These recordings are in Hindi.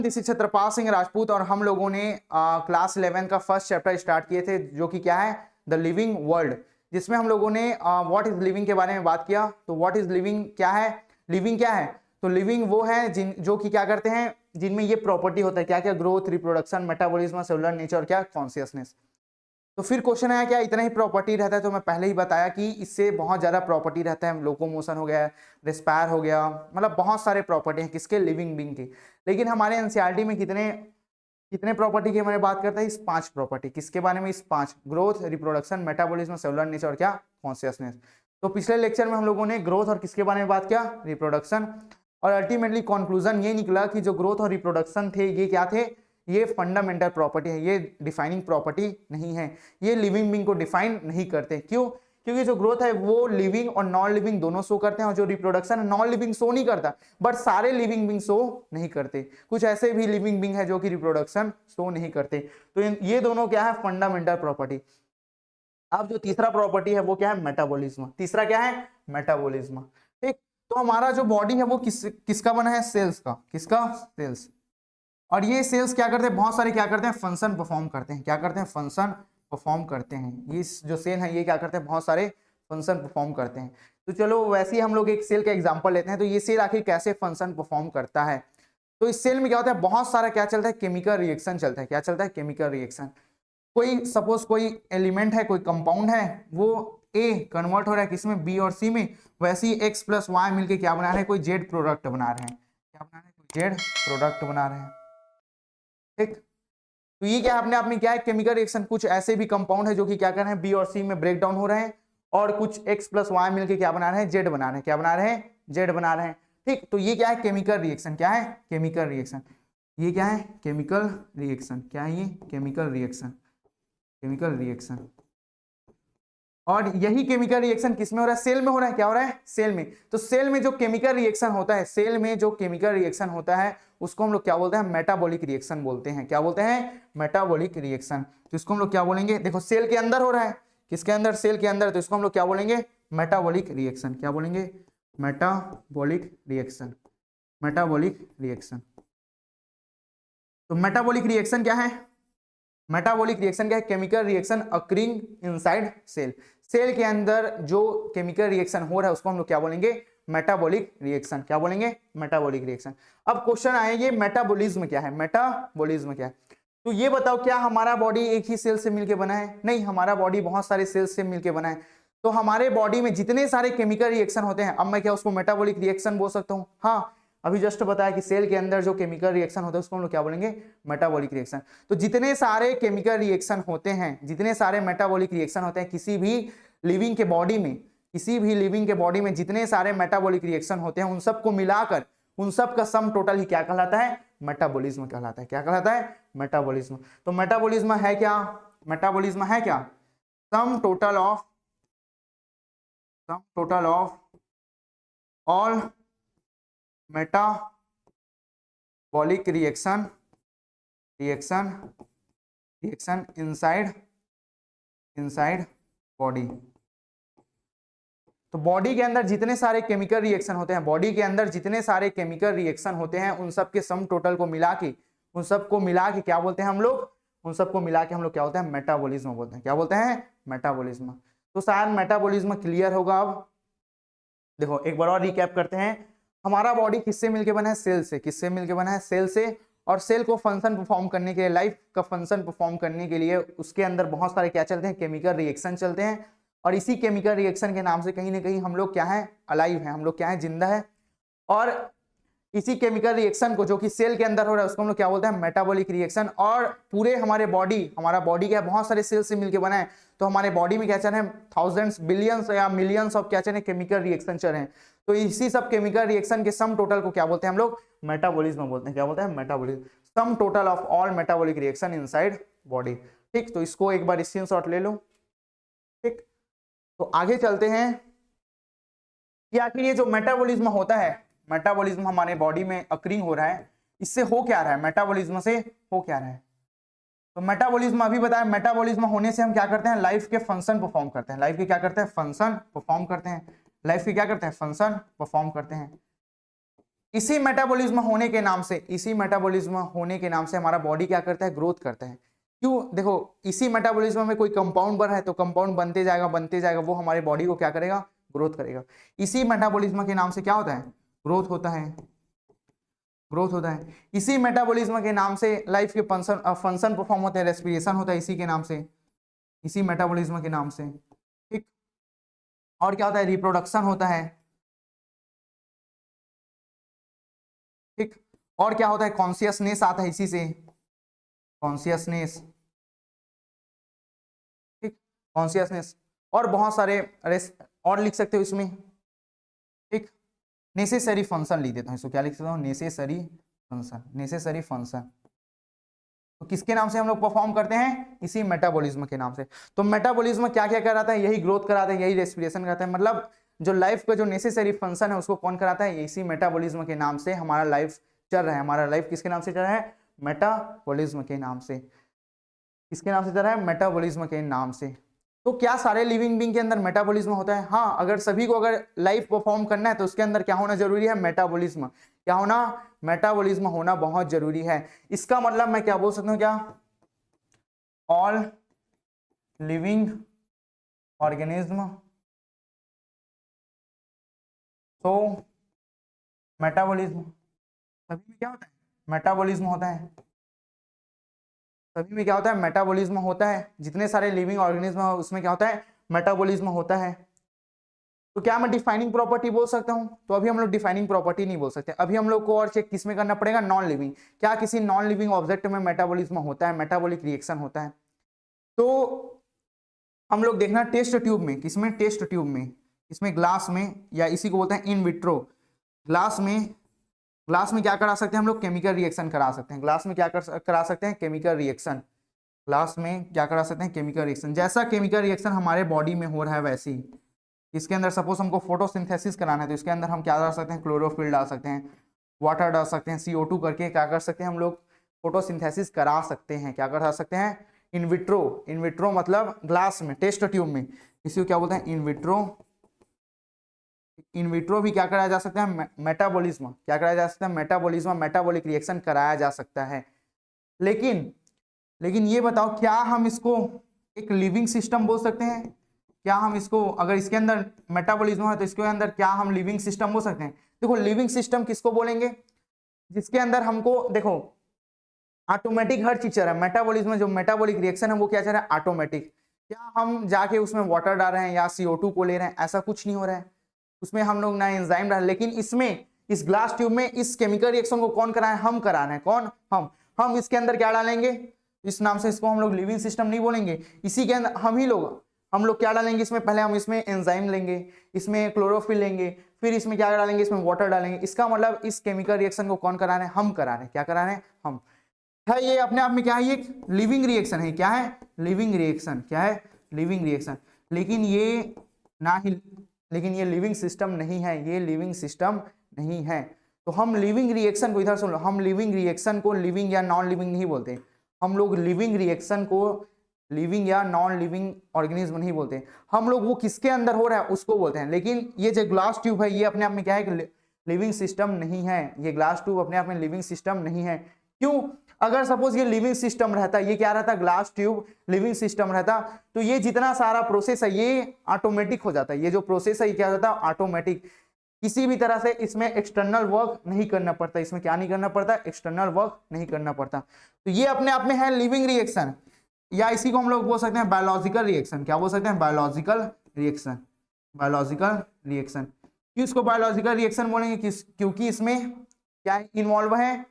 दिस इज छत्रपाल सिंह राजपूत और हम लोगों ने क्लास 11 का फर्स्ट चैप्टर स्टार्ट किए थे जो कि क्या है द लिविंग वर्ल्ड, जिसमें हम लोगों ने व्हाट इज लिविंग के बारे में बात किया। तो व्हाट इज लिविंग क्या है, लिविंग क्या है? तो लिविंग वो है जो कि क्या करते हैं, जिनमें ये प्रॉपर्टी होता है क्या क्या, growth, reproduction, metabolism, cellular nature और क्या कॉन्शियसनेस। तो फिर क्वेश्चन आया क्या इतना ही प्रॉपर्टी रहता है? तो मैं पहले ही बताया कि इससे बहुत ज्यादा प्रॉपर्टी रहता है, लोकोमोशन हो गया, रेस्पायर हो गया, मतलब बहुत सारे प्रॉपर्टी हैं किसके, लिविंग बीइंग की। लेकिन हमारे एनसीईआरटी में कितने कितने प्रॉपर्टी की हमारे बात करते हैं, इस 5 प्रॉपर्टी। किसके बारे में? इस 5, growth, reproduction, metabolism, cellular nature और क्या कॉन्शियसनेस। तो पिछले लेक्चर में हम लोगों ने ग्रोथ और किसके बारे में बात किया, रिप्रोडक्शन, और अल्टीमेटली कंक्लूजन ये निकला कि जो ग्रोथ और रिप्रोडक्शन थे ये क्या थे, ये फंडामेंटल प्रॉपर्टी है, ये डिफाइनिंग प्रॉपर्टी नहीं है, ये लिविंग बीइंग को डिफाइन नहीं करते। क्यों? क्योंकि जो ग्रोथ है वो लिविंग और नॉन लिविंग दोनों शो करते हैं, और जो रिप्रोडक्शन है नॉन लिविंग शो नहीं करता, बट सारे लिविंग बीइंग शो नहीं करते। कुछ ऐसे भी लिविंग बीइंग है जो कि रिप्रोडक्शन शो नहीं करते। तो ये दोनों क्या है, फंडामेंटल प्रॉपर्टी। अब जो तीसरा प्रॉपर्टी है वो क्या है, मेटाबॉलिज्म। तीसरा क्या है, मेटाबॉलिज्म। ठीक, तो हमारा जो बॉडी है वो किसका बना है, सेल्स का। किसका? सेल्स। और ये सेल्स क्या करते हैं, बहुत सारे क्या करते हैं, फंक्शन परफॉर्म करते हैं। क्या करते हैं? फंक्शन परफॉर्म करते हैं। ये जो सेल है ये क्या करते हैं, बहुत सारे फंक्शन परफॉर्म करते हैं। तो चलो वैसे ही हम लोग एक सेल का एग्जांपल लेते हैं। तो ये सेल आखिर कैसे फंक्शन परफॉर्म करता है? तो इस सेल में क्या होता है, बहुत सारा क्या चलता है, केमिकल रिएक्शन चलता है। क्या चलता है? Chemical reaction. कोई सपोज कोई एलिमेंट है, कोई कंपाउंड है, वो ए कन्वर्ट हो रहा है किसमें, बी और सी में, वैसे ही एक्स प्लस वाई मिलके क्या बना रहे हैं, कोई जेड प्रोडक्ट बना रहे हैं। क्या बना रहे हैं? कोई जेड प्रोडक्ट बना रहे हैं। ठीक, तो ये क्या अपने आप में क्या है, केमिकल रिएक्शन। कुछ ऐसे भी कंपाउंड है जो कि क्या कर रहे हैं, बी और सी में ब्रेक डाउन हो रहे हैं, और कुछ एक्स प्लस वाई मिलकर क्या बना रहे हैं, जेड बना रहे हैं। क्या बना रहे हैं? जेड बना रहे हैं। ठीक, तो ये क्या है, केमिकल रिएक्शन। क्या है? Chemical reaction. ये क्या है, केमिकल रिएक्शन। क्या है ये? Chemical reaction. Chemical reaction. और यही केमिकल रिएक्शन किसमें हो रहा है, सेल में हो रहा है। क्या हो रहा है? सेल में। तो सेल में जो केमिकल रिएक्शन होता है, सेल में जो केमिकल रिएक्शन होता है उसको हम लोग क्या बोलते हैं, मेटाबॉलिक रिएक्शन बोलते हैं। क्या बोलते हैं? Metabolic reaction. तो इसको हम लोग क्या बोलेंगे, देखो सेल के अंदर हो रहा है, किसके अंदर, सेल के अंदर, तो इसको हम लोग क्या बोलेंगे, मेटाबॉलिक रिएक्शन। क्या बोलेंगे? Metabolic reaction. Metabolic reaction. तो मेटाबॉलिक रिएक्शन क्या है, मेटाबॉलिक रिएक्शन क्या है, chemical reaction occurring inside cell. Cell के अंदर जो केमिकल रिएक्शन हो रहा है उसको हम लोग क्या बोलेंगे, मेटाबॉलिक रिएक्शन। क्या बोलेंगे? Metabolic reaction. अब क्वेश्चन आएंगे मेटाबॉलिज्म क्या है, मेटाबॉलिज्म क्या है। तो ये बताओ, क्या हमारा बॉडी एक ही सेल से मिलकर बना है? नहीं, हमारा बॉडी बहुत सारे सेल से मिलकर बना है। तो हमारे बॉडी में जितने सारे केमिकल रिएक्शन होते हैं, अब मैं क्या उसको मेटाबॉलिक रिएक्शन बोल सकता हूँ? हाँ, अभी जस्ट बताया कि सेल के अंदर जो केमिकल रिएक्शन होता है उसको हम लोग क्या बोलेंगे, मेटाबॉलिक रिएक्शन। तो जितने सारे केमिकल रिएक्शन होते हैं, जितने सारे मेटाबॉलिक रिएक्शन होते हैं किसी भी लिविंग के बॉडी में, किसी भी लिविंग के बॉडी में जितने सारे मेटाबॉलिक रिएक्शन होते हैं उन सबको मिलाकर उन सब का सम टोटल ही क्या कहलाता है, मेटाबॉलिज्म कहलाता है। क्या कहलाता है? मेटाबॉलिज्म। तो मेटाबॉलिज्म है क्या, मेटाबॉलिज्म है क्या, sum total of all metabolic reaction inside body. तो बॉडी के अंदर जितने सारे केमिकल रिएक्शन होते हैं, बॉडी के अंदर जितने सारे केमिकल रिएक्शन होते हैं उन सब के सम टोटल को मिला के, उन सबको मिला के क्या बोलते हैं हम लोग, उन सबको मिला के हम लोग क्या बोलते हैं, मेटाबॉलिज्म बोलते हैं। क्या बोलते हैं? मेटाबॉलिज्म। तो शायद मेटाबॉलिज्म क्लियर होगा। अब देखो एक बार और रिकैप करते हैं, हमारा बॉडी किससे मिलकर बना है, सेल से। किससे मिलकर बना है? सेल से। और सेल को फंक्शन परफॉर्म करने के लिए, लाइफ का फंक्शन परफॉर्म करने के लिए उसके अंदर बहुत सारे क्या चलते हैं, केमिकल रिएक्शन चलते हैं। और इसी केमिकल रिएक्शन के नाम से कहीं ना कहीं हम लोग क्या है, अलाइव है, हम लोग क्या है, जिंदा है। और इसी केमिकल रिएक्शन को जो कि सेल के अंदर हो रहा है उसको हम लोग क्या बोलते हैं, मेटाबॉलिक रिएक्शन। और पूरे हमारे बॉडी, हमारा बॉडी क्या है, बहुत सारे सेल से मिलकर बना है। तो हमारे बॉडी में क्या चल रहे हैं, थाउजेंड्स, बिलियंस या मिलियंस ऑफ क्या चल रहे हैं, केमिकल रिएक्शन चल रहे हैं। तो इसी सब केमिकल रिएक्शन के सम टोटल को क्या बोलते हैं हम लोग, मेटाबॉलिज्म बोलते हैं। क्या बोलते हैं? Metabolism. Sum total of all metabolic reaction inside body. ठीक, तो इसको एक बार स्क्रीनशॉट ले लो। ठीक, तो आगे चलते हैं कि आखिर ये जो मेटाबॉलिज्म होता है, मेटाबॉलिज्म हमारे बॉडी में अकरिंग हो रहा है, इससे हो क्या रहा है, मेटाबॉलिज्म से हो क्या रहा है। तो मेटाबॉलिज्म अभी बताया, मेटाबॉलिज्म होने से हम क्या करते हैं, लाइफ के फंक्शन परफॉर्म करते हैं। लाइफ के क्या करते हैं, फंक्शन परफॉर्म करते हैं। लाइफ के क्या करते हैं, फंक्शन परफॉर्म करते हैं। इसी मेटाबॉलिज्म होने के नाम से, इसी मेटाबॉलिज्म होने के नाम से हमारा बॉडी क्या करता है, ग्रोथ करता है। क्यों, देखो इसी मेटाबॉलिज्म में कोई कंपाउंड बन रहा है तो कंपाउंड बनते जाएगा, वो हमारे बॉडी को क्या करेगा, ग्रोथ करेगा। इसी मेटाबॉलिज्म के नाम से क्या होता है, ग्रोथ होता है, ग्रोथ होता है। इसी मेटाबॉलिज्म के नाम से लाइफ के फंक्शन परफॉर्म होते हैं, रेस्पिरेशन होता है इसी के नाम से, इसी मेटाबॉलिज्म के नाम से, ठीक। और क्या होता है, रिप्रोडक्शन होता है, ठीक। और क्या होता है, कॉन्शियसनेस आता है इसी से, कॉन्शियसनेस, ठीक, कॉन्शियसनेस। और बहुत सारे और लिख सकते हो इसमें, ठीक। नेसेसरी फंक्शन लिख देता हूँ इसको, क्या लिख सकता हूँ, नेसेसरी फंक्शन, नेसेसरी फंक्शन। तो किसके नाम से हम लोग परफॉर्म करते हैं, इसी मेटाबॉलिज्म के नाम से। तो मेटाबॉलिज्म क्या क्या कराता है, यही ग्रोथ कराता है, यही रेस्पिरेशन कराता है, मतलब जो लाइफ का जो नेसेसरी फंक्शन है उसको कौन कराता है, इसी मेटाबॉलिज्म के नाम से हमारा लाइफ चल रहा है। हमारा लाइफ किसके नाम से चल रहा है, मेटाबॉलिज्म के नाम से। किसके नाम से चल रहा है, मेटाबॉलिज्म के नाम से। तो क्या सारे लिविंग बीइंग के अंदर मेटाबॉलिज्म होता है, हाँ। अगर सभी को अगर लाइफ परफॉर्म करना है तो उसके अंदर क्या होना जरूरी है, मेटाबॉलिज्म। क्या होना, मेटाबॉलिज्म होना बहुत जरूरी है। इसका मतलब मैं क्या बोल सकता हूँ, क्या ऑल लिविंग ऑर्गेनिज्म तो मेटाबॉलिज्म, सभी में क्या होता है, मेटाबॉलिज्म होता है, सभी में क्या होता है, मेटाबॉलिज्म होता है। जितने सारे लिविंग ऑर्गेनिज्म है उसमें क्या होता है, मेटाबॉलिज्म होता है। तो क्या मैं डिफाइनिंग प्रॉपर्टी बोल सकता हूं, तो अभी हम लोग डिफाइनिंग प्रॉपर्टी नहीं बोल सकते। अभी हम लोग को और चेक किसमें करना पड़ेगा, नॉन लिविंग। क्या किसी नॉन लिविंग ऑब्जेक्ट में मेटाबॉलिज्म होता है, मेटाबॉलिक रिएक्शन होता है। तो हम लोग देखना टेस्ट ट्यूब में, किसमें, टेस्ट ट्यूब में, इसमें ग्लास में, या इसी को बोलते हैं इन विट्रो। ग्लास में, ग्लास में क्या करा सकते हैं हम लोग, केमिकल रिएक्शन करा सकते हैं। ग्लास में क्या करा सकते हैं, केमिकल रिएक्शन। ग्लास में क्या करा सकते हैं, केमिकल रिएक्शन। जैसा केमिकल रिएक्शन हमारे बॉडी में हो रहा है वैसे ही इसके अंदर सपोज हमको फोटोसिंथेसिस कराना है तो इसके अंदर हम क्या डाल सकते हैं, क्लोरोफिल डाल सकते हैं, वाटर डाल सकते हैं, CO2 करके क्या कर सकते हैं हम लोग, फोटोसिंथेसिस करा सकते हैं। क्या करा सकते हैं, इन विट्रो। इन विट्रो मतलब ग्लास में, टेस्ट ट्यूब में, इसी को क्या बोलते हैं, इन विट्रो। इन विट्रो भी क्या कराया जा सकता है, मेटाबॉलिज्म। क्या कराया जा सकता है, मेटाबॉलिज्म, मेटाबॉलिक रिएक्शन कराया जा सकता है। लेकिन लेकिन ये बताओ, क्या हम इसको एक लिविंग सिस्टम बोल सकते हैं, क्या हम इसको, अगर इसके अंदर मेटाबॉलिज्म है तो इसके अंदर क्या हम लिविंग सिस्टम बोल सकते हैं। देखो लिविंग सिस्टम किसको बोलेंगे, जिसके अंदर हमको, देखो ऑटोमेटिक हर चीज चल रहा है। मेटाबॉलिज्म जो मेटाबॉलिक रिएक्शन है वो क्या चल रहा है, ऑटोमेटिक। क्या हम जाके उसमें वाटर डाल रहे हैं या CO2 को ले रहे हैं, ऐसा कुछ नहीं हो रहा है। उसमें हम लोग ना एंजाइम डाल, लेकिन इसमें इस ग्लास ट्यूब में इस केमिकल रिएक्शन को कौन करा है, हम करा रहे हैं। कौन, हम इसके अंदर क्या डालेंगे, इस नाम से इसको हम लोग लिविंग सिस्टम नहीं बोलेंगे। इसी के अंदर हम लोग क्या डालेंगे इसमें, पहले हम इसमें एंजाइम लेंगे, इसमें क्लोरोफिल लेंगे, फिर इसमें क्या डालेंगे, इसमें वाटर डालेंगे। इसका मतलब इस केमिकल रिएक्शन को कौन करा रहे हैं, हम करा रहे हैं। क्या करा रहे हैं, हम। है ये अपने आप में क्या है, ये लिविंग रिएक्शन है। क्या है, लिविंग रिएक्शन। क्या है, लिविंग रिएक्शन। लेकिन ये ना ही, लेकिन ये लिविंग सिस्टम नहीं है, ये लिविंग सिस्टम नहीं है। तो हम लिविंग रिएक्शन को, इधर सुन लो, हम लिविंग रिएक्शन को लिविंग या नॉन लिविंग नहीं बोलते। हम लोग लिविंग रिएक्शन को लिविंग या नॉन लिविंग ऑर्गेनिज्म नहीं बोलते। हम लोग वो किसके अंदर हो रहा है उसको बोलते हैं। लेकिन ये जो ग्लास ट्यूब है ये अपने आप में क्या है, लिविंग सिस्टम नहीं है। ये ग्लास ट्यूब अपने आप में लिविंग सिस्टम नहीं है। क्यों, अगर सपोज ये लिविंग सिस्टम रहता, ये क्या रहता, ग्लास ट्यूब लिविंग सिस्टम रहता, तो ये जितना सारा प्रोसेस है ये ऑटोमेटिक हो जाता है। ये जो प्रोसेस है ये क्या हो जाता है, ऑटोमेटिक। किसी भी तरह से इसमें एक्सटर्नल वर्क नहीं करना पड़ता। इसमें क्या नहीं करना पड़ता, एक्सटर्नल वर्क नहीं करना पड़ता। तो ये अपने आप में है लिविंग रिएक्शन, या इसी को हम लोग बोल सकते हैं बायोलॉजिकल रिएक्शन। क्या बोल सकते हैं, बायोलॉजिकल रिएक्शन। Biological reaction. क्यों इसको बायोलॉजिकल रिएक्शन बोलेंगे, क्योंकि इसमें क्या इन्वॉल्व है,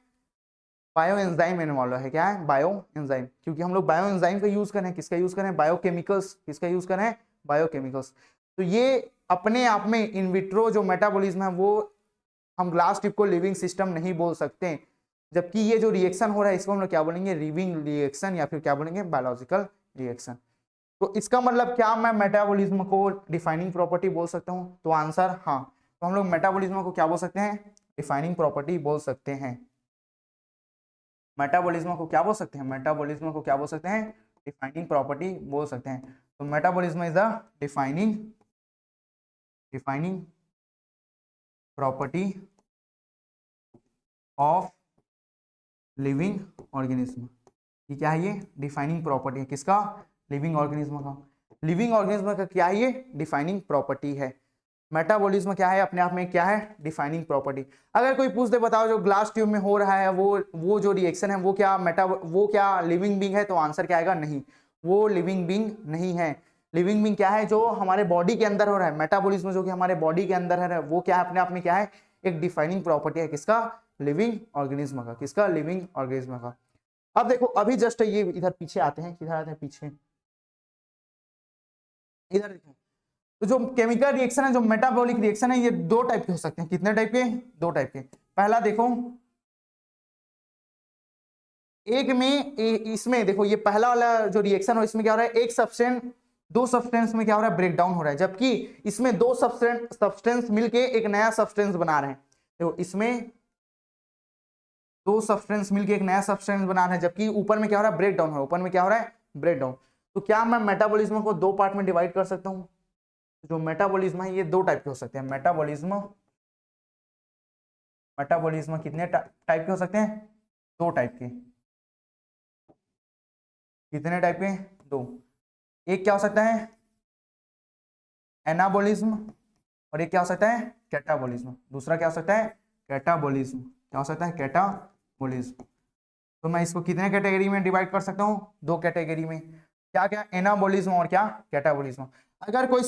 बायो एंजाइम इन्वॉल्व है। क्या है, बायो एंजाइम। क्योंकि हम लोग बायो एंजाइम का यूज करें, किसका यूज करें, बायोकेमिकल्स। किसका यूज करें, बायोकेमिकल्स। तो ये अपने आप में इन विट्रो जो मेटाबॉलिज्म है वो हम ग्लास ट्यूब को लिविंग सिस्टम नहीं बोल सकते। जबकि ये जो रिएक्शन हो रहा है इसको हम लोग क्या बोलेंगे, लिविंग रिएक्शन, या फिर क्या बोलेंगे, बायोलॉजिकल रिएक्शन। तो इसका मतलब क्या मैं मेटाबॉलिज्म को डिफाइनिंग प्रॉपर्टी बोल सकता हूं, तो आंसर हाँ। तो हम लोग मेटाबॉलिज्म को क्या बोल सकते हैं, डिफाइनिंग प्रॉपर्टी बोल सकते हैं। मेटाबॉलिज्म को क्या बोल सकते हैं, मेटाबॉलिज्म को क्या बोल सकते हैं, डिफाइनिंग प्रॉपर्टी बोल सकते हैं। तो metabolism is the defining property of living organism. ये क्या है? ये डिफाइनिंग प्रॉपर्टी है किसका? लिविंग ऑर्गेनिज्म का। लिविंग ऑर्गेनिज्म का क्या है? ये डिफाइनिंग प्रॉपर्टी है। मेटाबॉलिज्म क्या है? अपने आप में क्या है? Defining property. अगर कोई पूछ दे बताओ जो ग्लास ट्यूब में हो रहा है वो जो रिएक्शन है वो क्या लिविंग बीइंग है? तो आंसर क्या आएगा? नहीं, वो लिविंग बीइंग नहीं है। लिविंग बीइंग क्या है? जो हमारे बॉडी के अंदर हो रहा है। मेटाबॉलिज्म जो कि हमारे बॉडी के अंदर है वो क्या है? अपने आप में क्या है? एक डिफाइनिंग प्रॉपर्टी है किसका? लिविंग ऑर्गेनिज्म का। किसका? लिविंग ऑर्गेनिज्म का। अब देखो अभी जस्ट ये इधर पीछे आते हैं, किधर आते हैं? पीछे इधर देखो। तो जो केमिकल रिएक्शन है, जो मेटाबॉलिक रिएक्शन है, ये दो टाइप के हो सकते हैं। कितने टाइप के? दो टाइप के। पहला देखो, एक में इसमें देखो ये पहला वाला जो रिएक्शन हो इसमें क्या हो रहा है? एक सब्सटेंस दो सब्सटेंस में क्या हो रहा है? ब्रेक डाउन हो रहा है। जबकि इसमें दो सब्सटेंस मिलके एक नया सब्सटेंस बना रहे हैं। देखो इसमें दो सब्सटेंस मिलके एक नया सब्सटेंस बना रहे हैं, जबकि ऊपर में क्या हो रहा है? ब्रेक डाउन हो रहा है। ऊपर में क्या हो रहा है? Break down. तो क्या मैं मेटाबॉलिज्म को दो पार्ट में डिवाइड कर सकता हूँ? जो मेटाबॉलिज्म है ये दो टाइप के हो सकते हैं। मेटाबॉलिज्म कितने टाइप के हो सकते हैं? दो टाइप के। कितने टाइप के? दो। एक क्या हो सकता है? एनाबॉलिज्म, और एक क्या हो सकता है? कैटाबॉलिज्म। दूसरा क्या हो सकता है? कैटाबॉलिज्म। क्या हो सकता है? कैटाबॉलिज्म। तो मैं इसको कितने कैटेगरी में डिवाइड कर सकता हूँ? दो कैटेगरी में। क्या क्या? एनाबॉलिज्म और क्या? कैटाबॉलिज्म। अगर कोई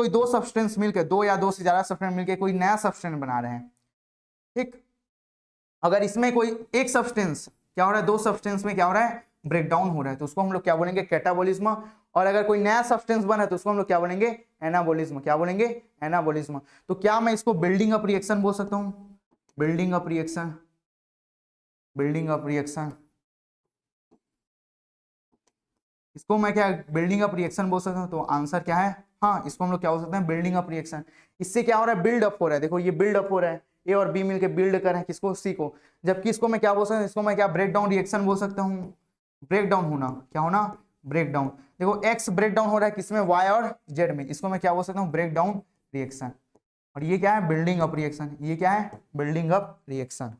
दो सब्सटेंस मिलकर, दो या दो से ज्यादा सब्सटेंस मिलकर कोई नया सब्सटेंस बना रहे हैं, ठीक, अगर इसमें कोई एक सब्सटेंस क्या हो रहा है? दो सब्सटेंस में क्या हो रहा है? ब्रेक डाउन हो रहा है, तो उसको हम लोग क्या बोलेंगे? कैटाबॉलिज्म। और अगर कोई नया सब्सटेंस बना है तो उसको हम लोग क्या बोलेंगे? एनाबॉलिज्म। क्या बोलेंगे? एनाबॉलिज्म। तो क्या मैं इसको बिल्डिंग अप रिएक्शन बोल सकता हूँ? Building up reaction, building up reaction, इसको मैं क्या बिल्डिंग अप रिएक्शन बोल सकता हूँ? तो आंसर क्या है? हाँ, इसको हम लोग क्या बोल सकते हैं? Building up reaction. इससे क्या हो रहा है? बिल्ड अप हो रहा है। देखो ये बिल्ड अप हो रहा है, ए और बी मिलकर बिल्ड कर रहे हैं किसको? सी को। जबकि इसको मैं क्या बोल सकता हूँ? इसको मैं क्या ब्रेक डाउन रिएक्शन बोल सकता हूँ? ब्रेक डाउन होना, क्या होना? Break down. देखो एक्स ब्रेक डाउन हो रहा है किसमें? वाई और जेड में। इसको मैं क्या बोल सकता हूँ? Break down reaction. और ये क्या है? Building up reaction. ये क्या है? Building up reaction.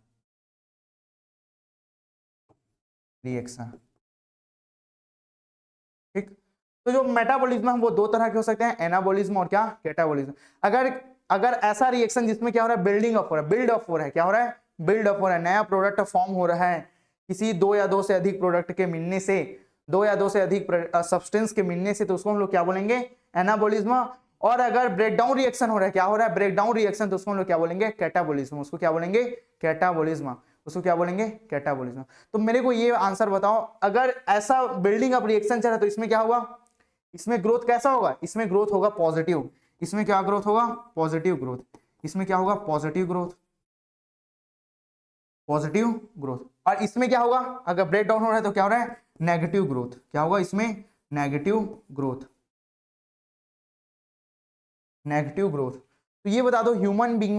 ठीक। तो जो मेटाबॉलिज्म है वो दो तरह के हो सकते हैं, एनाबॉलिज्म और क्या? कैटाबॉलिज्म। अगर अगर ऐसा रिएक्शन जिसमें क्या हो रहा है? बिल्डिंग अप हो रहा है, बिल्ड अप हो रहा है, क्या हो रहा है? बिल्ड अप हो रहा है, नया प्रोडक्ट फॉर्म हो रहा है किसी दो या दो से अधिक प्रोडक्ट के मिलने से, दो या दो से अधिक सब्सटेंस के मिलने से, तो उसको हम लोग क्या बोलेंगे? एनाबॉलिज्म। और अगर ब्रेकडाउन रिएक्शन हो रहा है, क्या हो रहा है? ब्रेकडाउन रिएक्शन, तो उसको हम लोग क्या बोलेंगे? कैटाबॉलिज्म। उसको क्या बोलेंगे? कैटाबॉलिज्म। उसको क्या बोलेंगे? कैटाबॉलिज्म। तो मेरे को ये आंसर बताओ, अगर ऐसा बिल्डिंग अप रिएक्शन चल रहा है तो इसमें क्या होगा? इसमें ग्रोथ कैसा होगा? इसमें ग्रोथ होगा पॉजिटिव। इसमें क्या ग्रोथ होगा? Positive growth. इसमें क्या होगा? Positive growth, positive growth. और इसमें क्या होगा? अगर ब्रेक डाउन हो रहा है तो क्या हो रहा है? Negative growth. क्या होगा इसमें? Negative growth, negative growth. तो ये बता दो, ह्यूमन बींग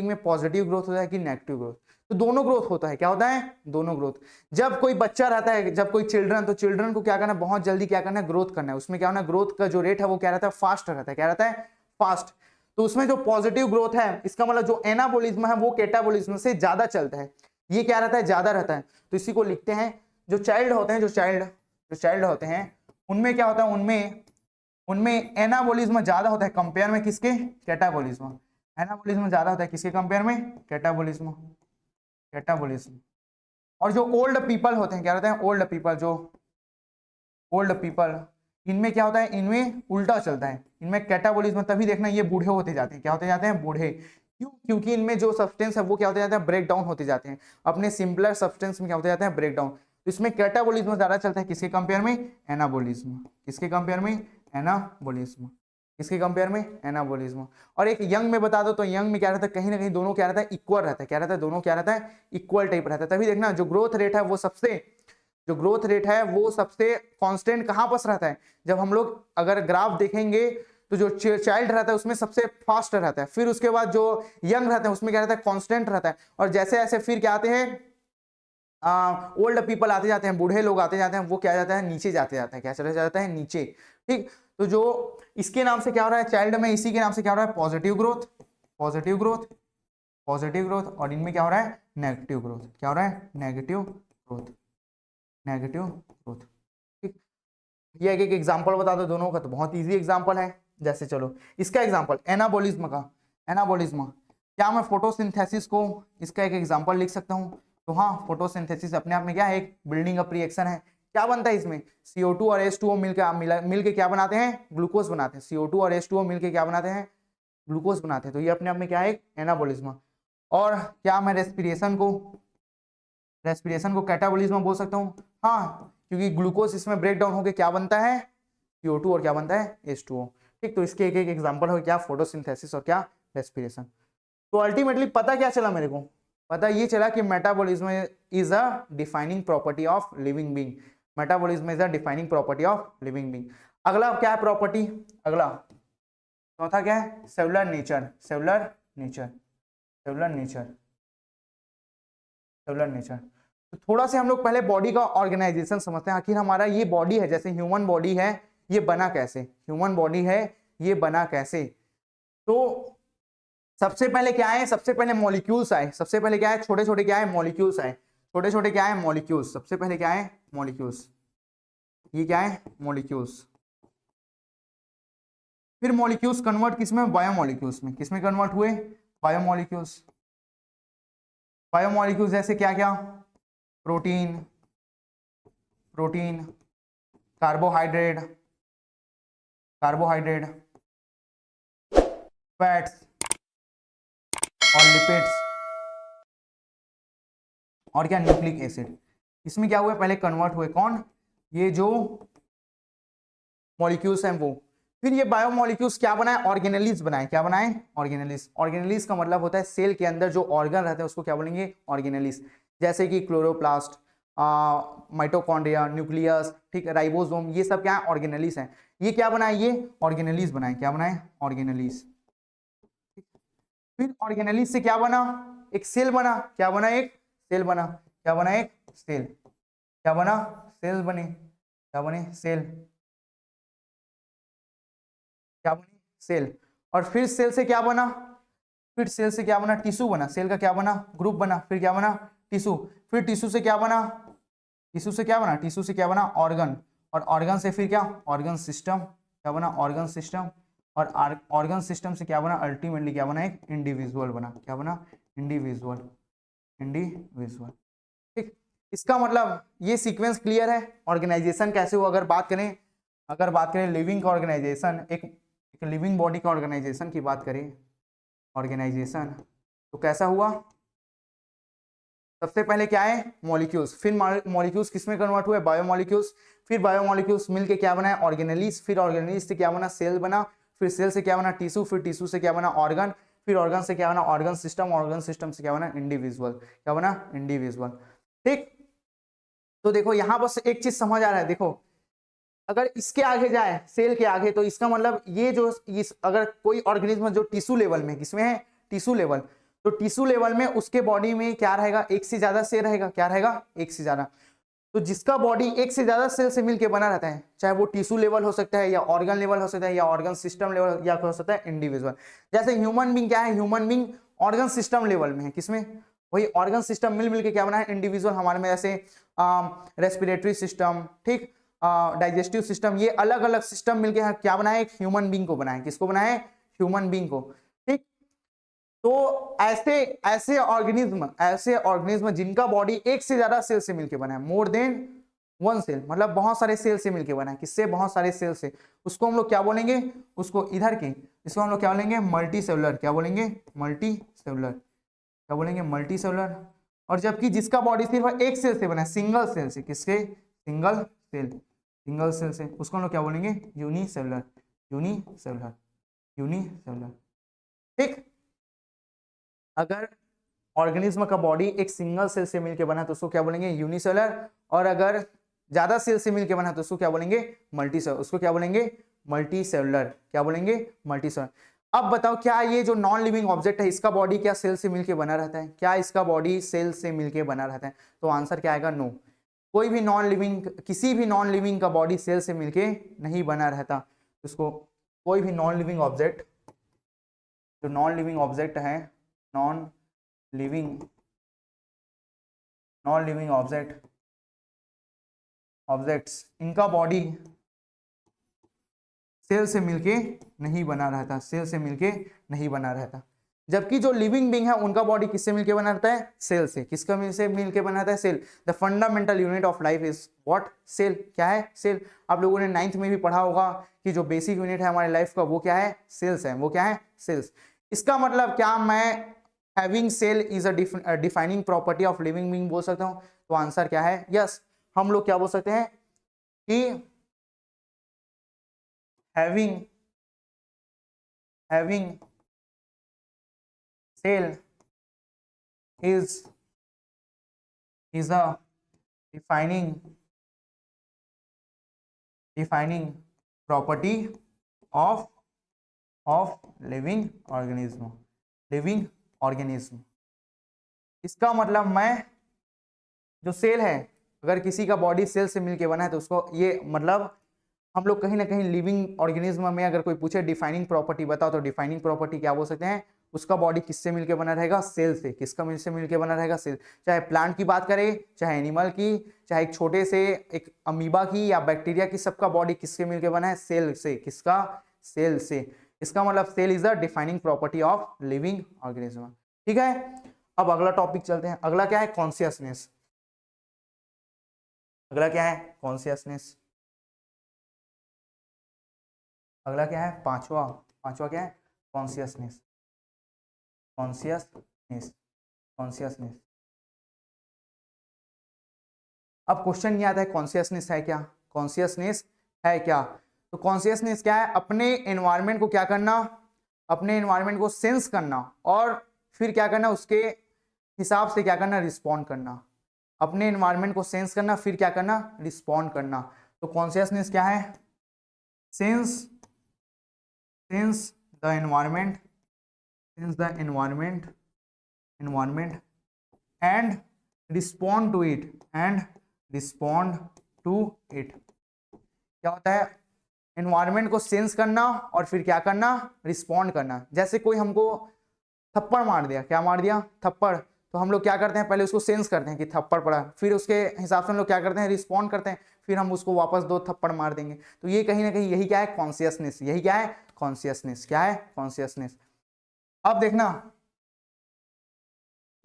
में पॉजिटिव ग्रोथ होता है कि नेगेटिव ग्रोथ? तो दोनों ग्रोथ होता है। क्या होता है? दोनों ग्रोथ। जब कोई बच्चा रहता है, जब कोई चिल्ड्रन, तो चिल्ड्रन को क्या करना है? बहुत जल्दी क्या करना है? ग्रोथ करना है। उसमें क्या होना है? ग्रोथ का जो रेट है वो क्या रहता है? फास्ट रहता है। क्या रहता है? फास्ट। तो उसमें जो पॉजिटिव ग्रोथ है, इसका मतलब जो एनाबोलिज्म है वो कैटाबोलिज्म से ज्यादा चलता है। ये क्या रहता है? ज्यादा रहता है। तो इसी को लिखते हैं, जो चाइल्ड होते हैं, जो चाइल्ड होते हैं, उनमें क्या होता है? उनमें उनमें एनाबोलिज्म ज्यादा होता है कंपेयर में किसके? कैटाबोलिज्म। एनाबोलिज्म ज्यादा होता है किसके कंपेयर में? कैटाबोलिज्म। कैटाबोलिज्म। और जो ओल्ड पीपल होते हैं, क्या रहते हैं? ओल्ड पीपल, जो ओल्ड पीपल, इनमें क्या होता है? इनमें उल्टा चलता है। इनमें कैटाबोलिज्म, तभी देखना ये बूढ़े होते जाते हैं। क्या होते जाते हैं? बूढ़े। क्यों? क्योंकि इनमें जो सब्सटेंस है वो क्या होते जाते हैं? ब्रेक डाउन होते जाते हैं। अपने सिंपलर सब्सटेंस में क्या होते जाते हैं? Break down. तो इसमें कैटाबोलिज्म ज्यादा चलता है किसके कंपेयर में? एनाबोलिज्म। किसके कंपेयर में? एनाबोलिज्म। किसके कंपेयर में? एनाबोलिज्म। और एक यंग में बता दो, तो यंग में क्या रहता है? कहीं ना कहीं दोनों क्या रहता है? इक्वल रहता है। क्या रहता है? दोनों क्या रहता है? इक्वल टाइप रहता है। तभी देखना जो ग्रोथ रेट है वो सबसे कांस्टेंट कहां पर रहता है? जब हम लोग अगर ग्राफ देखेंगे तो जो चाइल्ड रहता है उसमें सबसे फास्ट रहता है, फिर उसके बाद जो यंग रहता है उसमें क्या रहता है? कांस्टेंट रहता है। और जैसे जैसे फिर क्या आते हैं? ओल्ड पीपल आते जाते हैं, बूढ़े लोग आते जाते हैं, वो क्या जाता है? नीचे जाते जाते हैं। क्या चले जाता है? नीचे। ठीक। तो जो इसके नाम से क्या हो रहा है? चाइल्ड में इसी के नाम से क्या हो रहा है? Positive growth, positive growth. Positive growth, और इनमें क्या हो रहा है, नेगेटिव ग्रोथ। क्या हो रहा है, नेगेटिव ग्रोथ, नेगेटिव ग्रोथ। ठीक, ये एक एग्जांपल बता दो दोनों का, तो बहुत इजी एग्जांपल है। जैसे चलो इसका एग्जांपल एनाबॉलिज्म का, एनाबॉलिज्म क्या मैं फोटोसिंथेसिस को इसका एक एग्जांपल लिख सकता हूँ? तो हाँ, फोटोसिंथेसिस अपने आप में क्या है, एक बिल्डिंग अप रिएक्शन है। क्या बनता है इसमें, CO2 और H2O मिलके क्या बनाते हैं, ग्लूकोज बनाते हैं। CO2 और H2O मिलके क्या बनाते हैं, ग्लूकोज बनाते हैं। तो ये अपने आप में क्या है, एक एनाबॉलिज्म। और क्या मैं रेस्पिरेशन को कैटाबॉलिज्म बोल सकता हूँ? हाँ, क्योंकि ग्लूकोज इसमें ब्रेक डाउन होकर क्या बनता है, CO2 और क्या बनता है, H2O। ठीक, तो इसके एक एक एग्जांपल हो, क्या फोटोसिंथेसिस और क्या रेस्पिरेशन। तो अल्टीमेटली पता क्या चला मेरे को, पता ये चला कि metabolism is a defining property of living being. Metabolism is a defining property of living being. अगला क्या है प्रॉपर्टी, अगला चौथा क्या है, cellular nature, cellular nature, cellular nature, cellular nature. तो थोड़ा से हम लोग पहले बॉडी का ऑर्गेनाइजेशन समझते हैं। आखिर हमारा ये बॉडी है, जैसे ह्यूमन बॉडी है, ये बना कैसे, ह्यूमन बॉडी है ये बना कैसे। तो सबसे पहले क्या है, सबसे पहले मॉलिक्यूल्स आए। सबसे पहले क्या है, छोटे छोटे क्या है, मॉलिक्यूल्स आए। छोटे छोटे क्या है, मॉलिक्यूल्स। सबसे पहले क्या है, मॉलिक्यूल्स। ये क्या है, मॉलिक्यूल्स। फिर मॉलिक्यूल्स कन्वर्ट किसमें, बायोमॉलिक्यूल्स में। किसमें कन्वर्ट हुए, बायोमॉलिक्यूल्स। बायोमॉलिक्यूल्स जैसे क्या क्या, protein, protein, carbohydrate, carbohydrate, fats और लिपिड्स, और क्या, न्यूक्लिक एसिड। इसमें क्या हुए, पहले कन्वर्ट हुए कौन, ये जो मॉलिक्यूल्स हैं वो। फिर ये बायोमॉलिक्यूल्स क्या बनाए, ऑर्गेनेलिज बनाए। क्या बनाए, ऑर्गेनेलिज। ऑर्गेनेलिज का मतलब होता है सेल के अंदर जो ऑर्गन रहते हैं उसको क्या बोलेंगे, ऑर्गेनेलिज। जैसे कि क्लोरोप्लास्ट, माइटोकॉन्ड्रिया, न्यूक्लियस, ठीक, राइबोसोम, ये सब क्या है, ऑर्गेनेलिज हैं। ये क्या बनाए, ये ऑर्गेनेलिज बनाए। क्या बनाए, ऑर्गेनेलिज। फिर ऑर्गेनेलिज से क्या बना, एक सेल बना। क्या बना, एक सेल बना। क्या बना, एक सेल। क्या बना, सेल बने। क्या बने, सेल। क्या बनी, सेल। और फिर सेल से क्या बना, फिर सेल से क्या बना, टिश्यू बना। सेल का क्या बना, ग्रुप बना। फिर क्या बना, टिश्यू। फिर टिश्यू से क्या बना, टिश्यू से क्या बना, टिश्यू से क्या बना, ऑर्गन। और ऑर्गन से फिर क्या, ऑर्गन सिस्टम। क्या बना, ऑर्गन सिस्टम। और ऑर्गन सिस्टम से क्या बना, अल्टीमेटली क्या बना, एक इंडिविजुअल बना। क्या बना, इंडिविजुअल, इंडिविजुअल। ठीक, इसका मतलब ये सीक्वेंस क्लियर है। ऑर्गेनाइजेशन कैसे हो, अगर बात करें लिविंग का ऑर्गेनाइजेशन, एक लिविंग बॉडी का ऑर्गेनाइजेशन की बात करें, ऑर्गेनाइजेशन, तो कैसा हुआ, सबसे पहले क्या है, मॉलिक्यूल्स। फिर मॉलिक्यूल्स किसमें कन्वर्ट हुए, बायोमॉलिक्यूल्स। फिर बायोमॉलिक्यूल्स मिलके क्या बना, ऑर्गेनेलिज। फिर ऑर्गेनेलिज से क्या बना, सेल बना। फिर सेल से क्या बना, टिश्यू। फिर टिश्यू से क्या बना, ऑर्गन। फिर ऑर्गन से क्या बना, ऑर्गन सिस्टम। ऑर्गन सिस्टम से क्या बना, इंडिविजुअल। क्या बना, इंडिविजुअल। ठीक, तो देखो यहां बस एक चीज समझ आ रहा है, देखो अगर इसके आगे जाए, सेल के आगे, तो इसका मतलब ये जो अगर कोई ऑर्गेनिज्म जो टिश्यू लेवल में, किसमें है, टिश्यू लेवल, तो टिश्यू लेवल में उसके बॉडी में क्या रहेगा, एक से ज्यादा सेल रहेगा। क्या रहेगा, एक से ज्यादा। तो जिसका बॉडी एक से ज्यादा सेल से मिलकर बना रहता है, चाहे वो टिश्यू लेवल हो सकता है, या ऑर्गन लेवल हो सकता है, या ऑर्गन सिस्टम लेवल, या हो सकता है इंडिविजुअल। जैसे ह्यूमन बींग क्या है, human being organ system level में है। किसमें, वही ऑर्गन सिस्टम मिल मिलकर क्या बना है, इंडिविजुअल। हमारे में जैसे रेस्पिरेटरी सिस्टम, ठीक, डाइजेस्टिव सिस्टम, ये अलग अलग सिस्टम मिलकर क्या बनाए, एक ह्यूमन बींग को बनाए। किसको बनाए, ह्यूमन बींग को। ठीक, तो ऐसे ऐसे ऑर्गेनिज्म जिनका बॉडी एक से ज्यादा सेल से मिलकर बना है, मोर देन वन सेल, मतलब बहुत सारे सेल से मिलकर बना है। किससे, बहुत सारे सेल से। उसको हम लोग क्या बोलेंगे, उसको इधर के, इसको हम लोग क्या बोलेंगे, मल्टी सेलुलर। क्या बोलेंगे, मल्टी सेलुलर। क्या बोलेंगे, मल्टी सेलुलर। और जबकि जिसका बॉडी सिर्फ एक सेल से बना है, सिंगल सेल से, किसके, सिंगल सेल, सिंगल सेल से, उसको हम लोग क्या बोलेंगे, यूनिसेलुलर, यूनिसेलुलर, यूनिसेलुलर। ठीक, अगर ऑर्गेनिज्म का बॉडी एक सिंगल सेल से मिलकर बना तो उसको क्या बोलेंगे, यूनिसेलुलर। और अगर ज्यादा सेल से मिलकर बना तो उसको क्या बोलेंगे, मल्टी सेलुलर। उसको क्या बोलेंगे, मल्टी सेलुलर। क्या बोलेंगे, मल्टी सेलुलर। अब बताओ, क्या ये जो नॉन लिविंग ऑब्जेक्ट है, इसका बॉडी क्या सेल से मिलकर बना रहता है, क्या इसका बॉडी सेल से मिलकर बना रहता है? तो आंसर क्या आएगा, नो। कोई भी नॉन लिविंग, किसी भी नॉन लिविंग का बॉडी सेल से मिलके नहीं बना रहता। उसको कोई भी नॉन लिविंग ऑब्जेक्ट, जो नॉन लिविंग ऑब्जेक्ट है, non living non living objects, इनका बॉडी सेल से मिलके नहीं बना रहता, सेल से मिलके नहीं बना रहता। जबकि जो लिविंग बीइंग है उनका बॉडी किससे मिलके बना रहता है? सेल से। किसका से मिलके बना रहता है? Cell. The fundamental unit of life is what? Cell. क्या है? सेल। आप लोगों ने 9th में भी पढ़ा होगा कि जो बेसिक यूनिट है हमारे लाइफ का वो क्या है? सेल्स है। वो क्या है? सेल्स। इसका मतलब क्या मैं having cell is a defining property of living being बोल सकता हूं? तो आंसर क्या है? यस। हम लोग क्या बोल सकते हैं कि having cell is a defining property of living organism। इसका मतलब मैं जो सेल है, अगर किसी का बॉडी सेल से मिलके बना है तो उसको ये मतलब हम लोग कहीं ना कहीं लिविंग ऑर्गेनिज्म में अगर कोई पूछे डिफाइनिंग प्रॉपर्टी बताओ तो डिफाइनिंग प्रॉपर्टी क्या बोल सकते हैं? उसका बॉडी किससे मिलके बना रहेगा? सेल से। किसका से मिलके बना रहेगा? सेल। चाहे प्लांट की बात करें, चाहे एनिमल की, चाहे एक छोटे से एक अमीबा की या बैक्टीरिया की, सबका बॉडी किससे मिलके बना है? सेल से। किसका? सेल से। इसका मतलब cell is the defining property of living organism. ठीक है, अब अगला टॉपिक चलते हैं। अगला क्या है? कॉन्शियसनेस। अगला क्या है? कॉन्शियसनेस। अगला क्या है? पांचवा क्या है? कॉन्शियसनेस। कॉन्शियसनेस। अब क्वेश्चन ये आता है कॉन्शियसनेस है क्या? कॉन्शियसनेस है क्या? तो कॉन्शियसनेस क्या है? अपने एनवायरनमेंट को क्या करना? अपने एनवायरनमेंट को सेंस करना और फिर क्या करना? उसके हिसाब से क्या करना? रिस्पॉन्ड करना। अपने एनवायरनमेंट को सेंस करना, फिर क्या करना? रिस्पॉन्ड करना। तो कॉन्शियसनेस क्या है? Sense the environment and respond to it क्या होता है? एनवायरनमेंट को सेंस करना और फिर क्या करना? रिस्पॉन्ड करना। जैसे कोई हमको थप्पड़ मार दिया, क्या मार दिया? थप्पड़। तो हम लोग क्या करते हैं? पहले उसको सेंस करते हैं कि थप्पड़ पड़ा, फिर उसके हिसाब से हम लोग क्या करते हैं? रिस्पॉन्ड करते हैं, फिर हम उसको वापस 2 थप्पड़ मार देंगे। तो ये कहीं ना कहीं यही क्या है? कॉन्शियसनेस। यही क्या है? कॉन्शियसनेस। क्या है? कॉन्शियसनेस। अब देखना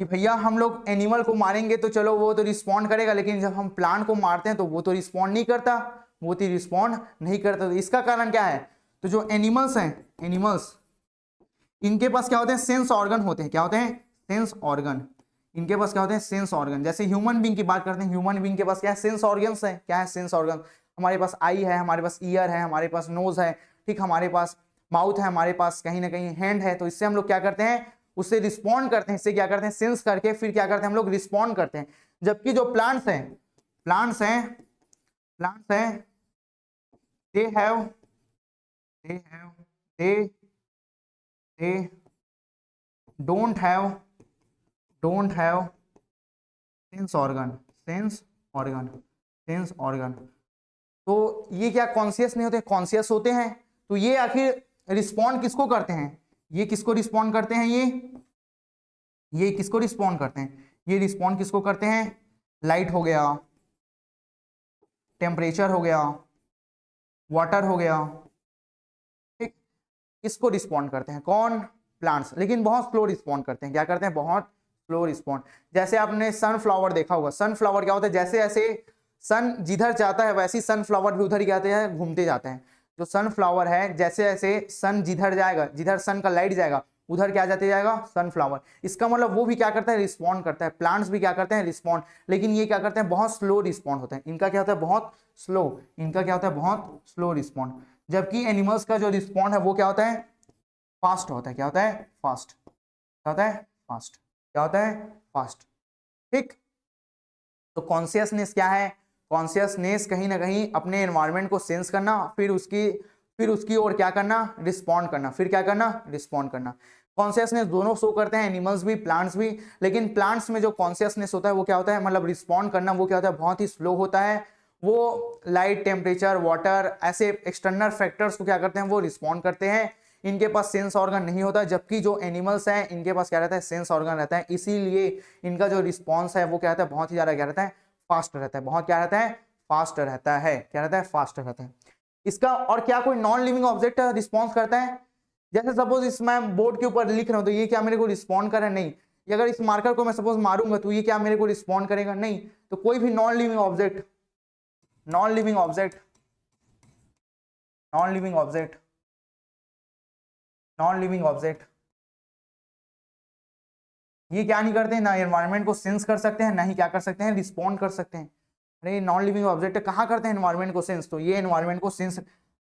कि भैया हम लोग एनिमल को मारेंगे तो चलो वो तो रिस्पॉन्ड करेगा, लेकिन जब हम प्लांट को मारते हैं तो वो तो रिस्पॉन्ड नहीं करता, वो तो रिस्पॉन्ड नहीं करता। तो इसका कारण क्या है? तो जो एनिमल्स हैं, एनिमल्स, इनके पास क्या होते हैं? सेंस ऑर्गन होते हैं। क्या होते हैं? Sense organ. इनके पास क्या होते हैं? Sense organ. जैसे ह्यूमन बीइंग की बात करते हैं, ह्यूमन बीइंग के पास क्या है? सेंस ऑर्गन्स है। क्या है? Sense organ. हमारे पास आई है, हमारे पास ईयर है, हमारे पास नोज है, ठीक, हमारे पास माउथ है, हमारे पास कहीं ना कहीं हैंड है। तो इससे हम लोग क्या करते हैं? उससे रिस्पॉन्ड करते हैं। इससे क्या करते हैं? सेंस करके फिर क्या करते हैं? हम लोग रिस्पॉन्ड करते हैं। जबकि जो प्लांट्स हैं, प्लांट्स हैं, प्लांट्स हैं, they have they don't have sense organ. तो ये क्या कॉन्शियस नहीं होते? कॉन्शियस होते हैं। तो ये आखिर रिस्पॉन्ड किसको करते हैं? ये किसको रिस्पॉन्ड करते हैं? ये किसको रिस्पॉन्ड करते हैं? ये रिस्पॉन्ड किसको करते हैं? लाइट हो गया, टेम्परेचर हो गया, वाटर हो गया, ठीक, इसको रिस्पॉन्ड करते हैं कौन? प्लांट्स। लेकिन बहुत स्लो रिस्पॉन्ड करते हैं। क्या करते हैं? बहुत स्लो रिस्पॉन्ड। जैसे आपने सनफ्लावर देखा होगा, सनफ्लावर क्या होता है? जैसे जैसे सन जिधर जाता है वैसे ही सनफ्लावर भी उधर ही जाते हैं, घूमते जाते हैं। जो सनफ्लावर है, जैसे जैसे सन जिधर जाएगा, जिधर सन का लाइट जाएगा उधर क्या जाते जाएगा? सनफ्लावर। इसका मतलब वो भी क्या करता है? रिस्पॉन्ड करता है। प्लांट्स भी क्या करते हैं? रिस्पॉन्ड। लेकिन ये क्या करते हैं? बहुत स्लो रिस्पॉन्ड होते हैं। इनका क्या होता है? बहुत स्लो। इनका क्या होता है? बहुत स्लो रिस्पॉन्ड। जबकि एनिमल्स का जो रिस्पॉन्ड है वो क्या होता है? फास्ट होता है। क्या होता है? फास्ट। क्या होता है? फास्ट। क्या होता है? फास्ट। ठीक। तो कॉन्शियसनेस क्या है? कॉन्शियसनेस कहीं ना कहीं अपने एनवायरनमेंट को सेंस करना, फिर उसकी ओर क्या करना? रिस्पॉन्ड करना। फिर क्या करना? रिस्पॉन्ड करना। कॉन्शियसनेस दोनों शो करते हैं, एनिमल्स भी, प्लांट्स भी। लेकिन प्लांट्स में जो कॉन्शियसनेस होता है वो क्या होता है? मतलब रिस्पॉन्ड करना, वो क्या होता है? बहुत ही स्लो होता है। वो लाइट, टेम्परेचर, वाटर, ऐसे एक्सटर्नल फैक्टर्स को क्या करते हैं? वो रिस्पॉन्ड करते हैं। इनके पास सेंस ऑर्गन नहीं होता, जबकि जो एनिमल्स हैं इनके पास क्या रहता है, सेंस ऑर्गन रहता है। इसीलिए इनका जो रिस्पॉन्स है वो क्या रहता है, बहुत ही ज्यादा क्या रहता है, फास्ट रहता है, बहुत क्या रहता है, फास्ट रहता है, क्या रहता है, फास्ट रहता है इसका। और क्या कोई नॉन लिविंग ऑब्जेक्ट रिस्पॉन्स करता है? जैसे सपोज इस मैं बोर्ड के ऊपर लिख रहा हूं तो ये क्या मेरे को रिस्पॉन्ड कर रहा है? नहीं। ये अगर इस मार्कर को मैं सपोज मारूंगा तो ये क्या मेरे को रिस्पॉन्ड करेगा? नहीं। तो कोई भी non living object, non living object, non living object, non living object ये क्या नहीं करते हैं, ना एनवायरनमेंट को सेंस कर सकते हैं, ना ही क्या कर सकते हैं, रिस्पॉन्ड कर सकते हैं। अरे नॉन लिविंग ऑब्जेक्ट कहाँ करते हैं एनवायरनमेंट को सेंस? तो ये एनवायरनमेंट को सेंस,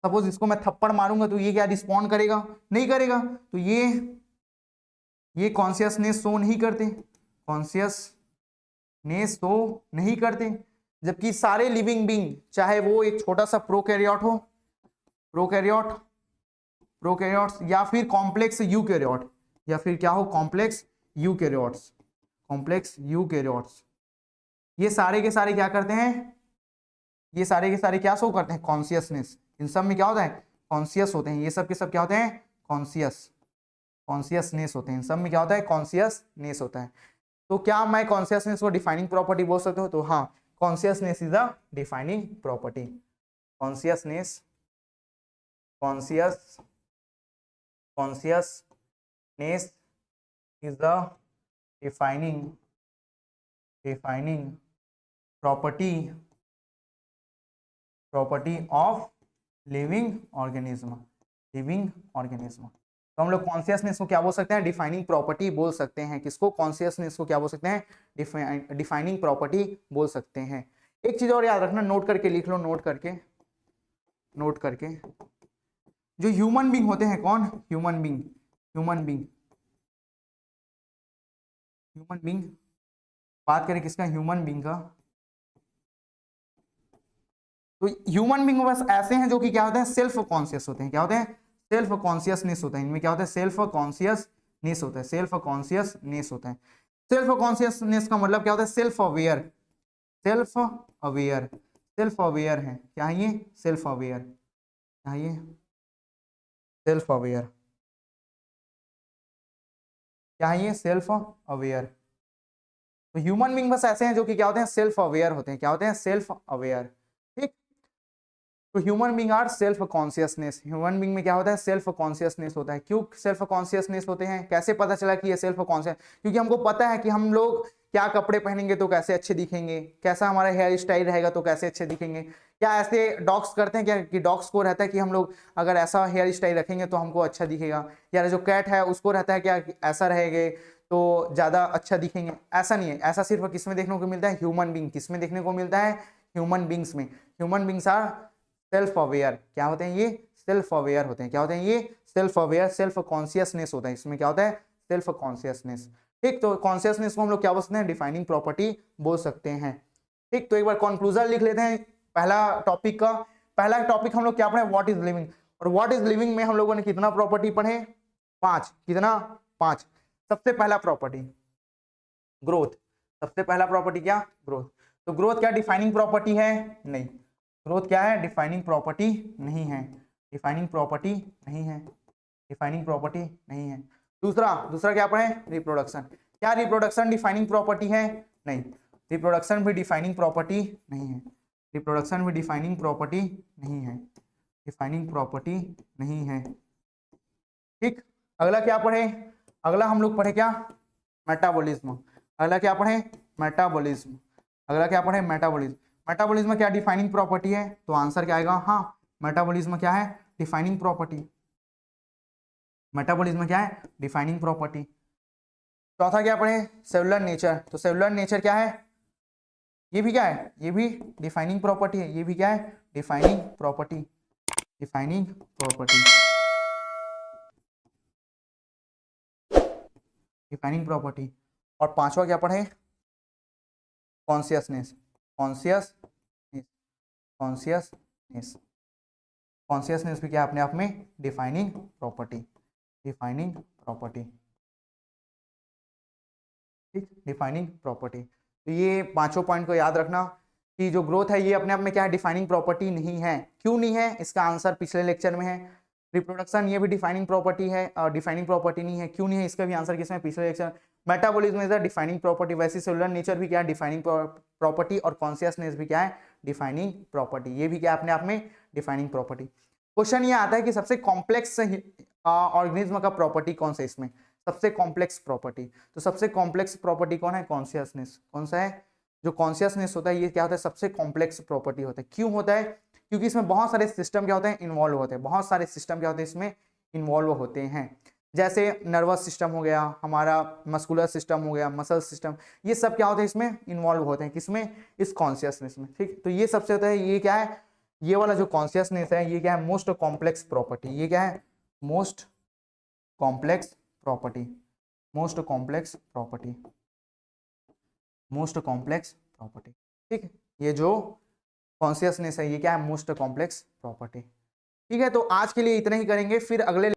सपोज इसको मैं थप्पड़ मारूंगा तो ये क्या रिस्पॉन्ड करेगा? नहीं करेगा। तो ये कॉन्शियसनेस शो नहीं करते, कॉन्शियसनेस शो नहीं करते। जबकि सारे लिविंग बींग, चाहे वो एक छोटा सा प्रोकैरियोट हो, प्रोकैरियोट, प्रोकैरियोट्स, या फिर कॉम्प्लेक्स यूकैरियोट, या फिर क्या हो, कॉम्प्लेक्स यूकैरियोट्स, कॉम्प्लेक्स यूकैरियोट्स, ये सारे के सारे क्या करते हैं, ये सारे के सारे क्या शो करते हैं, कॉन्शियसनेस। इन सब में क्या होता है, कॉन्शियस होते हैं। ये सब के सब क्या होते हैं, कॉन्शियस, कॉन्शियसनेस होते हैं। इन सब में क्या होता है, कॉन्शियसनेस होता है। तो क्या मैं कॉन्शियसनेस को डिफाइनिंग प्रॉपर्टी बोल सकता हूँ? तो हाँ, consciousness is a defining property. Consciousness, conscious, consciousness is the defining property of living organism, living organism। तो हम लोग कॉन्शियसनेस को क्या बोल सकते हैं, डिफाइनिंग प्रॉपर्टी बोल सकते हैं। किसको, कॉन्शियसनेस को क्या बोल सकते हैं, डिफाइनिंग प्रॉपर्टी बोल सकते हैं। एक चीज और याद रखना, नोट करके लिख लो, नोट करके, नोट करके, जो ह्यूमन बींग होते हैं, कौन, human being, human being, human being, बात करें किसका, ह्यूमन बींग का, तो ह्यूमन बींग बस ऐसे हैं जो कि क्या होते हैं, सेल्फ कॉन्शियस होते हैं। क्या होते हैं, सेल्फ कॉन्शियसनेस होता है। इनमें क्या होता है, सेल्फ कॉन्शियसनेस होता है, सेल्फ कॉन्शियसनेस होता है। सेल्फ कॉन्शियसनेस का मतलब क्या होता है, self aware, self aware, self aware है। क्या है ये, सेल्फ अवेयर, क्या है ये, सेल्फ अवेयर, क्या है ये, सेल्फ अवेयर। तो ह्यूमन बींग बस ऐसे हैं जो कि क्या होते हैं, सेल्फ अवेयर होते हैं। क्या होते हैं, सेल्फ अवेयर। ठीक। तो human being are self consciousness, human being में क्या होता है, सेल्फ कॉन्शियसनेस होता है। क्यों सेल्फ कॉन्शियसनेस होते हैं, कैसे पता चला कि ये सेल्फ कॉन्शियस? क्योंकि हमको पता है कि हम लोग क्या कपड़े पहनेंगे तो कैसे अच्छे दिखेंगे, कैसा हमारा हेयर स्टाइल रहेगा तो कैसे अच्छे दिखेंगे। क्या ऐसे डॉग्स करते हैं क्या, कि डॉग्स को रहता है कि हम लोग अगर ऐसा हेयर स्टाइल रखेंगे तो हमको अच्छा दिखेगा, या जो कैट है उसको रहता है क्या, ऐसा रहेंगे तो ज्यादा अच्छा दिखेंगे? ऐसा नहीं है। ऐसा सिर्फ किसमें देखने को मिलता है, ह्यूमन बींग। किसमें देखने को मिलता है, ह्यूमन बींग्स में। Human beings are self aware. क्या होते हैं ये, सेल्फ अवेयर होते हैं। क्या होते हैं ये, सेल्फ अवेयर, सेल्फ कॉन्शियसनेस होता है। इसमें क्या होता है, सेल्फ कॉन्शियसनेस। ठीक। तो कॉन्शियसनेस को हम लोग क्या बोल सकते हैं, डिफाइनिंग प्रॉपर्टी बोल सकते हैं। ठीक। तो एक बार कंक्लूजन लिख लेते हैं पहला टॉपिक का। पहला टॉपिक हम लोग क्या पढ़े, व्हाट इज लिविंग। और व्हाट इज लिविंग में हम लोगों ने कितना प्रॉपर्टी पढ़े, 5। कितना, 5। सबसे पहला प्रॉपर्टी ग्रोथ। सबसे पहला प्रॉपर्टी क्या, ग्रोथ। तो ग्रोथ क्या डिफाइनिंग प्रॉपर्टी है, नहीं। ग्रोथ क्या है, डिफाइनिंग प्रॉपर्टी नहीं है, डिफाइनिंग प्रॉपर्टी नहीं है, डिफाइनिंग प्रॉपर्टी नहीं है। दूसरा, दूसरा क्या पढ़े, रिप्रोडक्शन। क्या रिप्रोडक्शन डिफाइनिंग प्रॉपर्टी है, नहीं। रिप्रोडक्शन भी डिफाइनिंग प्रॉपर्टी नहीं है, रिप्रोडक्शन भी डिफाइनिंग प्रॉपर्टी नहीं है, डिफाइनिंग प्रॉपर्टी नहीं है। ठीक। अगला क्या पढ़े, अगला हम लोग पढ़े क्या, मेटाबॉलिज्म। अगला क्या पढ़े, मेटाबॉलिज्म। अगला क्या पढ़े, मेटाबॉलिज्म। मेटाबॉलिज्म क्या डिफाइनिंग प्रॉपर्टी है, तो आंसर क्या आएगा, हाँ, मेटाबॉलिज्म क्या है, डिफाइनिंग प्रॉपर्टी। मेटाबॉलिज्म क्या है, डिफाइनिंग प्रॉपर्टी। चौथा क्या पढ़े, सेलुलर नेचर। तो सेलुलर नेचर क्या है, ये भी क्या है, ये भी डिफाइनिंग प्रॉपर्टी है। ये भी क्या है, defining property, defining property, defining property. और पांचवा क्या पढ़े, कॉन्शियसनेस, कॉन्शियसनेस, कॉन्शियसनेस। कॉन्शियसनेस भी क्या अपने आप में डिफाइनिंग प्रॉपर्टी, डिफाइनिंग प्रॉपर्टी। ठीक, डिफाइनिंग प्रॉपर्टी। तो ये पांचों पॉइंट को याद रखना कि जो ग्रोथ है ये अपने आप में क्या है, डिफाइनिंग प्रॉपर्टी नहीं है। क्यों नहीं है, इसका आंसर पिछले लेक्चर में है। रिप्रोडक्शन ये भी डिफाइनिंग प्रॉपर्टी है, डिफाइनिंग प्रॉपर्टी नहीं है, क्यों नहीं है इसका भी आंसर किसमें, पिछले lecture. Metabolism is the defining property, वैसे सेलुलर नेचर भी क्या है, डिफाइनिंग प्रॉपर्टी, और कॉन्शियसनेस भी क्या है, डिफाइनिंग प्रॉपर्टी, ये भी क्या अपने आप में डिफाइनिंग प्रॉपर्टी। क्वेश्चन ये आता है कि सबसे कॉम्प्लेक्स ऑर्गेनिज्म का प्रॉपर्टी कौन सा, इसमें सबसे कॉम्प्लेक्स प्रॉपर्टी, तो सबसे कॉम्प्लेक्स प्रॉपर्टी कौन है, कॉन्शियसनेस। कौन सा है, जो कॉन्शियसनेस होता है ये क्या होता है, सबसे कॉम्प्लेक्स प्रॉपर्टी होता है। क्यों होता है, क्योंकि इसमें बहुत सारे सिस्टम क्या होते हैं, इन्वॉल्व होते हैं, बहुत सारे सिस्टम क्या होते हैं इसमें इन्वॉल्व होते हैं, जैसे नर्वस सिस्टम हो गया, हमारा मस्कुलर सिस्टम हो गया, मसल सिस्टम, ये सब क्या होते हैं इसमें इन्वॉल्व होते हैं, किसमें, इस कॉन्शियसनेस में। ठीक, तो ये सबसे होता है, ये क्या है, ये वाला जो कॉन्शियसनेस है ये क्या है, मोस्ट कॉम्प्लेक्स प्रॉपर्टी, ये क्या है, most complex property, most complex property, most complex property. ठीक, ये जो कॉन्शियसनेस है ये क्या है, मोस्ट कॉम्प्लेक्स प्रॉपर्टी। ठीक है, तो आज के लिए इतना ही करेंगे, फिर अगले